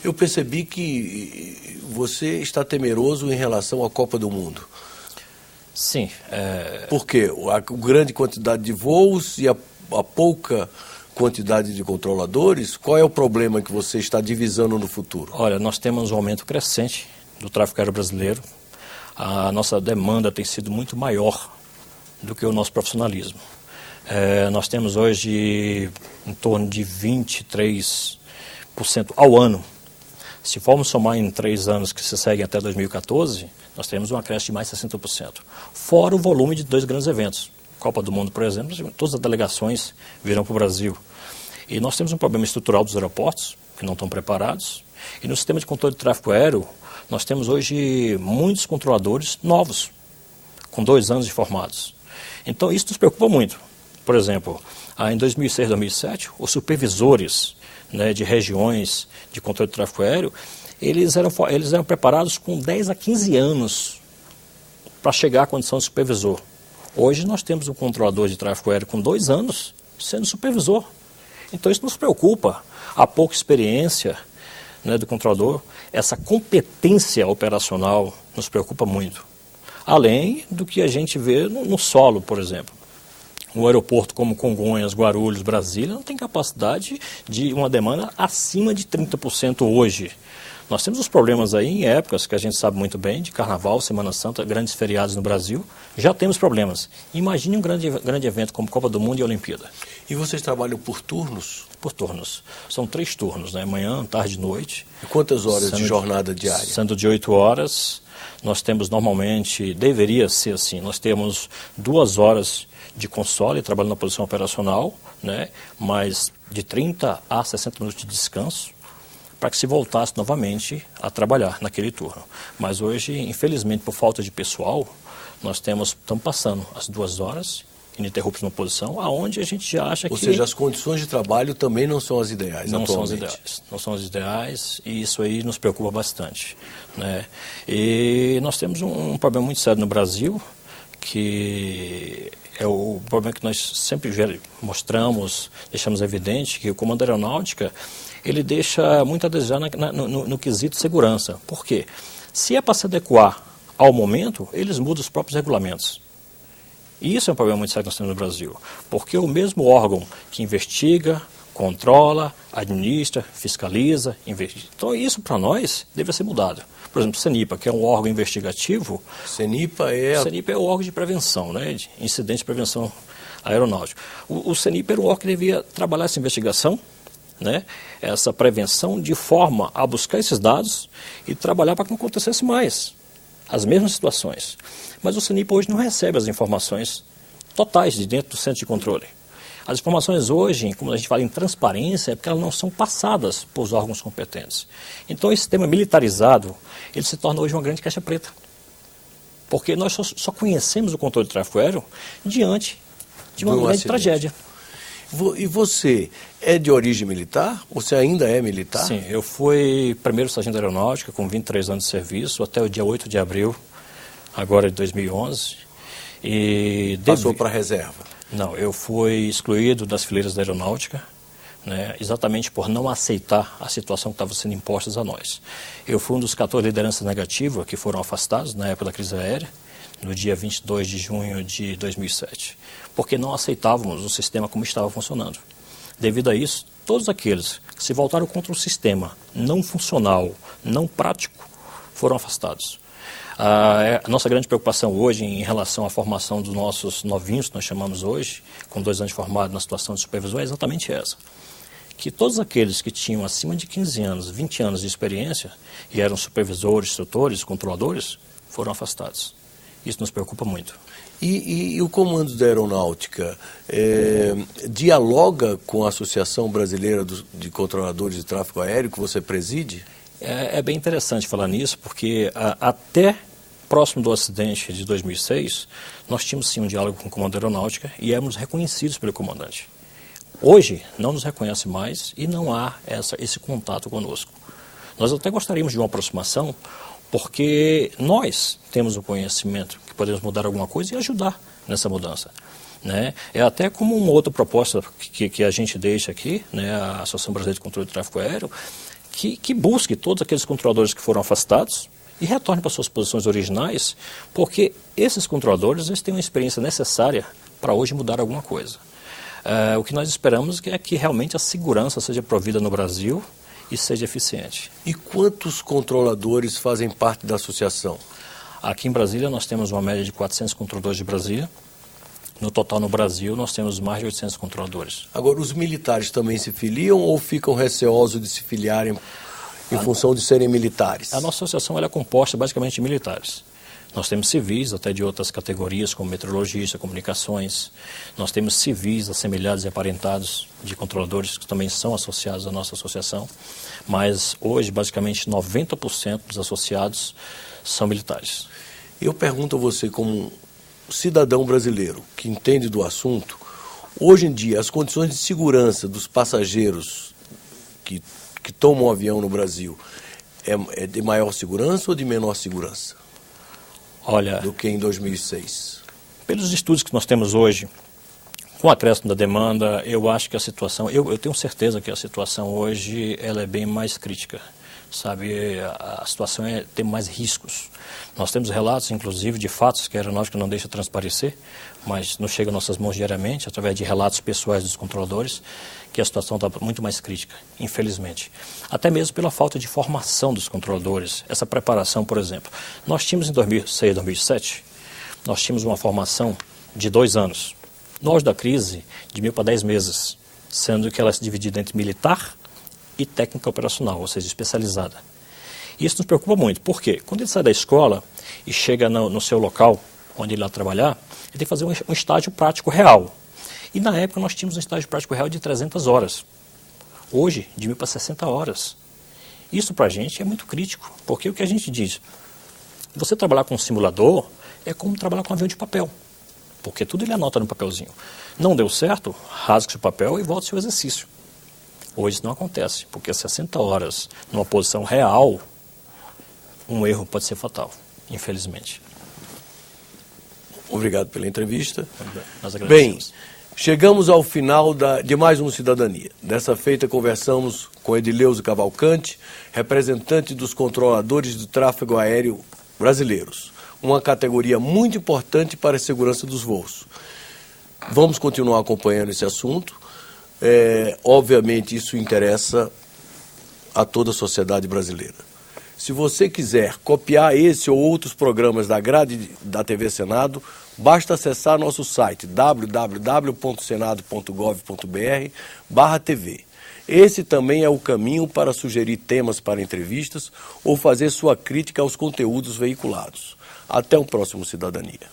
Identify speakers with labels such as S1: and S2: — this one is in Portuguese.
S1: Eu percebi que você está temeroso em relação à Copa do Mundo.
S2: Sim.
S1: Por quê? A grande quantidade de voos e a pouca quantidade de controladores? Qual é o problema que você está divisando no futuro?
S2: Olha, nós temos um aumento crescente do tráfego aéreo brasileiro. A nossa demanda tem sido muito maior do que o nosso profissionalismo. Nós temos hoje em torno de 23% ao ano. Se formos somar em 3 anos que se seguem até 2014, nós temos um acréscimo de mais de 60%. Fora o volume de 2 grandes eventos. Copa do Mundo, por exemplo, todas as delegações virão para o Brasil. E nós temos um problema estrutural dos aeroportos, que não estão preparados. E no sistema de controle de tráfego aéreo, nós temos hoje muitos controladores novos, com 2 anos de formados. Então isso nos preocupa muito. Por exemplo, em 2006, 2007, os supervisores, né, de regiões de controle de tráfego aéreo, eles eram preparados com 10 a 15 anos para chegar à condição de supervisor. Hoje nós temos um controlador de tráfego aéreo com 2 anos sendo supervisor. Então isso nos preocupa, a pouca experiência, né, do controlador, essa competência operacional nos preocupa muito. Além do que a gente vê no solo, por exemplo. Um aeroporto como Congonhas, Guarulhos, Brasília não tem capacidade de uma demanda acima de 30% hoje. Nós temos os problemas aí em épocas que a gente sabe muito bem, de Carnaval, Semana Santa, grandes feriados no Brasil, já temos problemas. Imagine um grande evento como Copa do Mundo e Olimpíada.
S1: E vocês trabalham por turnos?
S2: Por turnos. São 3 turnos, né? Manhã, tarde e noite.
S1: E quantas horas de jornada diária?
S2: Sendo de 8 horas, nós temos normalmente, deveria ser assim, nós temos 2 horas de console, trabalhando na posição operacional, né? Mais de 30 a 60 minutos de descanso, para que se voltasse novamente a trabalhar naquele turno. Mas hoje, infelizmente, por falta de pessoal, nós estamos passando as 2 horas ininterruptas numa posição, aonde a gente já acha que...
S1: Ou seja, as condições de trabalho também não são as ideais
S2: não
S1: atualmente.
S2: São as ideais, não são as ideais, e isso aí nos preocupa bastante, né? E nós temos um problema muito sério no Brasil, que é o problema que nós sempre mostramos, deixamos evidente, que o Comando da Aeronáutica, ele deixa muito a desejar no quesito de segurança. Por quê? Se é para se adequar ao momento, eles mudam os próprios regulamentos. E isso é um problema muito sério que nós temos no Brasil. Porque o mesmo órgão que investiga, controla, administra, fiscaliza, investiga. Então isso para nós deve ser mudado. Por exemplo, o CENIPA, que é um órgão investigativo.
S1: CENIPA
S2: é o órgão de prevenção, né, de incidentes de prevenção aeronáutica. O CENIPA era o órgão que devia trabalhar essa investigação, né, essa prevenção, de forma a buscar esses dados e trabalhar para que não acontecesse mais as mesmas situações. Mas o CENIPA hoje não recebe as informações totais de dentro do centro de controle. As informações hoje, como a gente fala em transparência, é porque elas não são passadas para os órgãos competentes. Então esse sistema militarizado, ele se torna hoje uma grande caixa preta. Porque nós só conhecemos o controle de tráfego aéreo diante de uma grande tragédia.
S1: E você é de origem militar? Você ainda é militar?
S2: Sim, eu fui primeiro sargento da aeronáutica com 23 anos de serviço até o dia 8 de abril, agora de 2011. E
S1: passou para a reserva?
S2: Não, eu fui excluído das fileiras da aeronáutica, né, exatamente por não aceitar a situação que estava sendo imposta a nós. Eu fui um dos 14 lideranças negativas que foram afastados na época da crise aérea, no dia 22 de junho de 2007, porque não aceitávamos o sistema como estava funcionando. Devido a isso, todos aqueles que se voltaram contra o sistema não funcional, não prático, foram afastados. A nossa grande preocupação hoje em relação à formação dos nossos novinhos, que nós chamamos hoje, com 2 anos de formado na situação de supervisor, é exatamente essa. Que todos aqueles que tinham acima de 15 anos, 20 anos de experiência, e eram supervisores, instrutores, controladores, foram afastados. Isso nos preocupa muito.
S1: E o Comando da Aeronáutica dialoga com a Associação Brasileira de Controladores de Tráfego Aéreo, que você preside?
S2: É bem interessante falar nisso, porque até próximo do acidente de 2006, nós tínhamos sim um diálogo com o Comando da Aeronáutica e éramos reconhecidos pelo comandante. Hoje, não nos reconhece mais e não há esse contato conosco. Nós até gostaríamos de uma aproximação, porque nós temos o conhecimento que podemos mudar alguma coisa e ajudar nessa mudança, né? É até como uma outra proposta que a gente deixa aqui, né, a Associação Brasileira de Controle de Tráfego Aéreo, que busque todos aqueles controladores que foram afastados e retorne para suas posições originais, porque esses controladores eles têm uma experiência necessária para hoje mudar alguma coisa. O que nós esperamos é que realmente a segurança seja provida no Brasil e seja eficiente.
S1: E quantos controladores fazem parte da associação?
S2: Aqui em Brasília nós temos uma média de 400 controladores de Brasília. No total no Brasil nós temos mais de 800 controladores.
S1: Agora, os militares também se filiam ou ficam receosos de se filiarem em função de serem militares?
S2: A nossa associação ela é composta basicamente de militares. Nós temos civis, até de outras categorias, como meteorologia, comunicações. Nós temos civis assemelhados e aparentados de controladores que também são associados à nossa associação. Mas hoje, basicamente, 90% dos associados são militares.
S1: Eu pergunto a você, como cidadão brasileiro que entende do assunto, hoje em dia as condições de segurança dos passageiros que tomam um avião no Brasil é de maior segurança ou de menor segurança?
S2: Olha,
S1: do que em 2006?
S2: Pelos estudos que nós temos hoje, com o acréscimo da demanda, eu acho que a situação, eu tenho certeza que a situação hoje ela é bem mais crítica. Sabe, a situação tem mais riscos. Nós temos relatos, inclusive, de fatos que a aeronáutica não deixa transparecer, mas nos chega às nossas mãos diariamente, através de relatos pessoais dos controladores, que a situação está muito mais crítica, infelizmente. Até mesmo pela falta de formação dos controladores, essa preparação, por exemplo. Nós tínhamos em 2006, 2007, nós tínhamos uma formação de 2 anos. No auge da crise, de 1.000 para 10 meses, sendo que ela é dividida entre militar e técnica operacional, ou seja, especializada. Isso nos preocupa muito, porque quando ele sai da escola e chega no seu local, onde ele vai trabalhar, ele tem que fazer um estágio prático real. E na época nós tínhamos um estágio prático real de 300 horas. Hoje, de 1.000 para 60 horas. Isso para a gente é muito crítico, porque o que a gente diz, você trabalhar com um simulador é como trabalhar com um avião de papel, porque tudo ele anota no papelzinho. Não deu certo, rasga o papel e volta ao seu exercício. Hoje isso não acontece, porque 60 horas numa posição real, um erro pode ser fatal, infelizmente.
S1: Obrigado pela entrevista.
S2: Nós agradecemos.
S1: Bem, chegamos ao final de mais um Cidadania. Dessa feita conversamos com Edileuzo Cavalcante, representante dos controladores do tráfego aéreo brasileiros, uma categoria muito importante para a segurança dos voos. Vamos continuar acompanhando esse assunto. Obviamente isso interessa a toda a sociedade brasileira. Se você quiser copiar esse ou outros programas da grade da TV Senado, basta acessar nosso site www.senado.gov.br/TV. Esse também é o caminho para sugerir temas para entrevistas ou fazer sua crítica aos conteúdos veiculados. Até o próximo Cidadania.